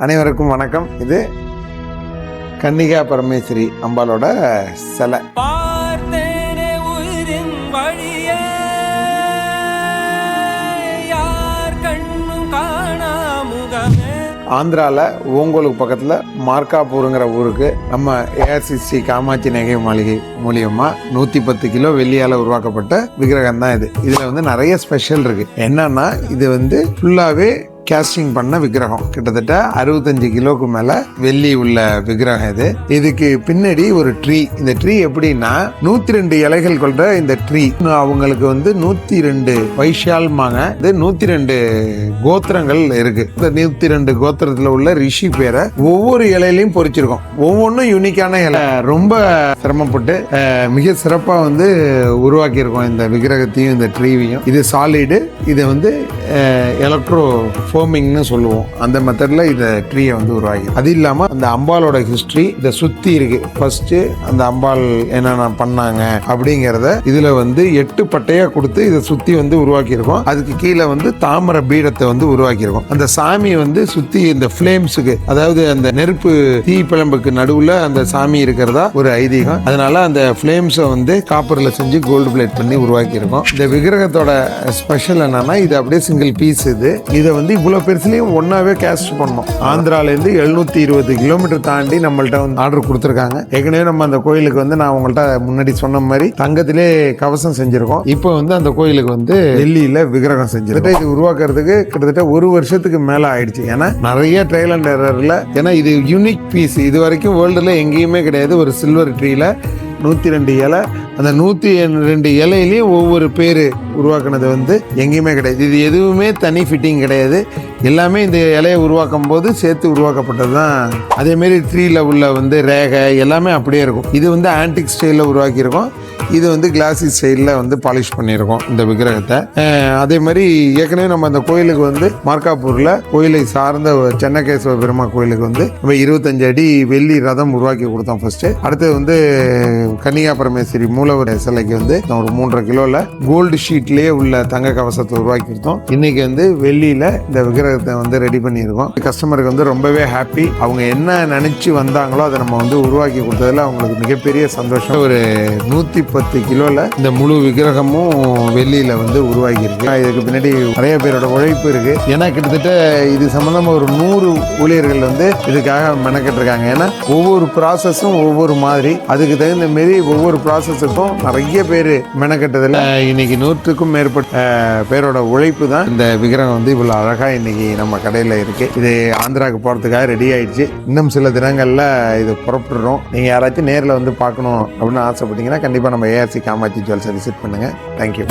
அனைவருக்கும் வணக்கம். இது கன்னிகா பரமேஸ்வரி அம்பாலோட சிலை. ஆந்திராவில் ஓங்கோலுக்கு பக்கத்தில் மார்க்காப்பூருங்கிற ஊருக்கு நம்ம ஏஆர்சிசி காமாட்சி நகை மாளிகை மூலியமாக 110 கிலோ வெள்ளியால் உருவாக்கப்பட்ட விக்கிரகம் தான் இது. இதில் நிறைய ஸ்பெஷல் இருக்குது. என்னன்னா இது ஃபுல்லாகவே கேஸ்டிங் பண்ண விக்கிரகம். கிட்டத்தட்ட 65 கிலோக்கு மேல வெள்ளி உள்ள விக்கிரகம் இது. இதுக்கு பின்னாடி ஒரு ட்ரீ. இந்த ட்ரீ எப்படின்னா 102 இலைகள் கொண்ட இந்த ட்ரீ. அவங்களுக்கு 102 வைஷால்மாங்க. இது 102 கோத்திரங்கள் இருக்கு. இந்த 102 கோத்திரத்துல உள்ள ரிஷி பேரை ஒவ்வொரு இலையிலையும் பொறிச்சிருக்கோம். ஒவ்வொன்றும் யூனிக்கான இலை. ரொம்ப சிரமப்பட்டு மிக சிறப்பா உருவாக்கி இருக்கோம் இந்த விக்கிரகத்தையும் இந்த ட்ரீவையும். இது சாலிடு. இதை எலக்ட்ரோ ஃபோமிங்னு சொல்லுவோம். அந்த மெத்தட்ல இந்த ட்ரீயை உருவாகி, அது இல்லாம அந்த அம்பாலோட ஹிஸ்டரி இதை சுத்தி இருக்கு. ஃபர்ஸ்ட் அந்த அம்பாள் என்னென்ன பண்ணாங்க அப்படிங்கிறத இதுல 8 பட்டையா கொடுத்து இதை சுத்தி உருவாக்கி இருக்கோம். அதுக்கு கீழே தாமரை பீடத்தை உருவாக்கி இருக்கோம். அந்த சாமி சுத்தி இந்த ஃபிளேம்ஸுக்கு, அதாவது அந்த நெருப்பு தீ பிழம்புக்கு நடுவுல அந்த சாமி இருக்கிறதா ஒரு ஐதீகம். அதனால அந்த ஃபிளேம்ஸை காப்பர்ல செஞ்சு கோல்டு பிளேட் பண்ணி உருவாக்கி இருக்கோம். இந்த விக்கிரகத்தோட ஸ்பெஷல் என்னன்னா, இது அப்படியே சிங்கிள் பீஸ். இதை இவ்வளவு பெருசுலயும் ஒன்னாவே கேஸ்ட் பண்ணோம். ஆந்திரால இருந்து 720 கிலோமீட்டர் தாண்டி நம்மள்ட்ட ஆர்டர் கொடுத்துருக்காங்க. ஏற்கனவே நம்ம அந்த கோயிலுக்கு நான் உங்கள்ட்ட முன்னாடி சொன்ன மாதிரி தங்கத்திலே கவசம் செஞ்சிருக்கோம். இப்போ அந்த கோயிலுக்கு வெள்ளியில விக்கிரகம் செஞ்சிருக்கோம். இது உருவாக்குறதுக்கு கிட்டத்தட்ட 1 வருஷத்துக்கு மேல ஆயிடுச்சு. ஏன்னா நிறைய ட்ரையல் அண்ட் எரர்ல, ஏன்னா இது யூனிக் பீஸ். இது வரைக்கும் வேர்ல்டுல எங்கேயுமே கிடையாது. ஒரு சில்வர் ட்ரீல 102 இலை, அந்த 102 இலையிலையும் ஒவ்வொரு பேர் உருவாக்குனது எங்கேயுமே கிடையாது. இது எதுவுமே தனி ஃபிட்டிங் கிடையாது. எல்லாமே இந்த இலையை உருவாக்கும் போது சேர்த்து உருவாக்கப்பட்டது தான். அதேமாரி ட்ரீல உள்ள ரேகை எல்லாமே அப்படியே இருக்கும். இது ஆன்டிக் ஸ்டைலில் உருவாக்கியிருக்கோம். இது கிளாசி ஸ்டைலில் பாலிஷ் பண்ணியிருக்கோம் இந்த விக்கிரகத்தை. அதே மாதிரி ஏற்கனவே நம்ம அந்த கோயிலுக்கு மார்க்காப்பூரில் கோயிலை சார்ந்த சென்னகேஸ்வர பெருமாள் கோயிலுக்கு நம்ம 25 அடி வெள்ளி ரதம் உருவாக்கி கொடுத்தோம் ஃபர்ஸ்ட். அடுத்தது கன்னிகா பரமேஸ்வரி மூலவர் சிலைக்கு ஒரு 3.5 கிலோல கோல்டு ஷீட்லயே உள்ள தங்க கவசத்தை உருவாக்கி கொடுத்தோம். இன்னைக்கு வெள்ளியில இந்த விக்கிரகத்தை ரெடி பண்ணியிருக்கோம். கஸ்டமருக்கு ரொம்பவே ஹாப்பி. அவங்க என்ன நினைச்சு வந்தாங்களோ அதை நம்ம உருவாக்கி கொடுத்ததுல அவங்களுக்கு மிகப்பெரிய சந்தோஷம். ஒரு 110 கிலோல இந்த முழு விக்கிரகமும் வெள்ளியில உருவாகி இருக்கு. இதுக்கு பின்னாடி நிறைய பேரோட உழைப்பு இருக்கு. ஏன்னா கிட்டத்தட்ட இது சம்பந்தமா ஒரு 100 ஊழியர்கள் இதுக்காக மெனக்கிட்டு இருக்காங்க. ஏன்னா ஒவ்வொரு ப்ராசஸும் ஒவ்வொரு மாதிரி, அதுக்கு தகுந்த மாரி ஒவ்வொரு ப்ராசஸுக்கும் நிறைய பேர் மெனக்கட்டதில் இன்னைக்கு 100க்கும் மேற்பட்ட பேரோட உழைப்பு தான் இந்த விக்கிரகம் இவ்வளவு அழகா இன்னைக்கு நம்ம கடையில இருக்கு. இது ஆந்திராவுக்கு போறதுக்காக ரெடி ஆயிடுச்சு. இன்னும் சில தினங்கள்ல இது புறப்படுறோம். நீங்க யாராச்சும் நேரில் பார்க்கணும் அப்படின்னு ஆசைப்பட்டீங்கன்னா கண்டிப்பா நம்ம ஏஆர்சி காமாட்சி ஜுவல்ஸை விசிட் பண்ணுங்க. தேங்க்யூ.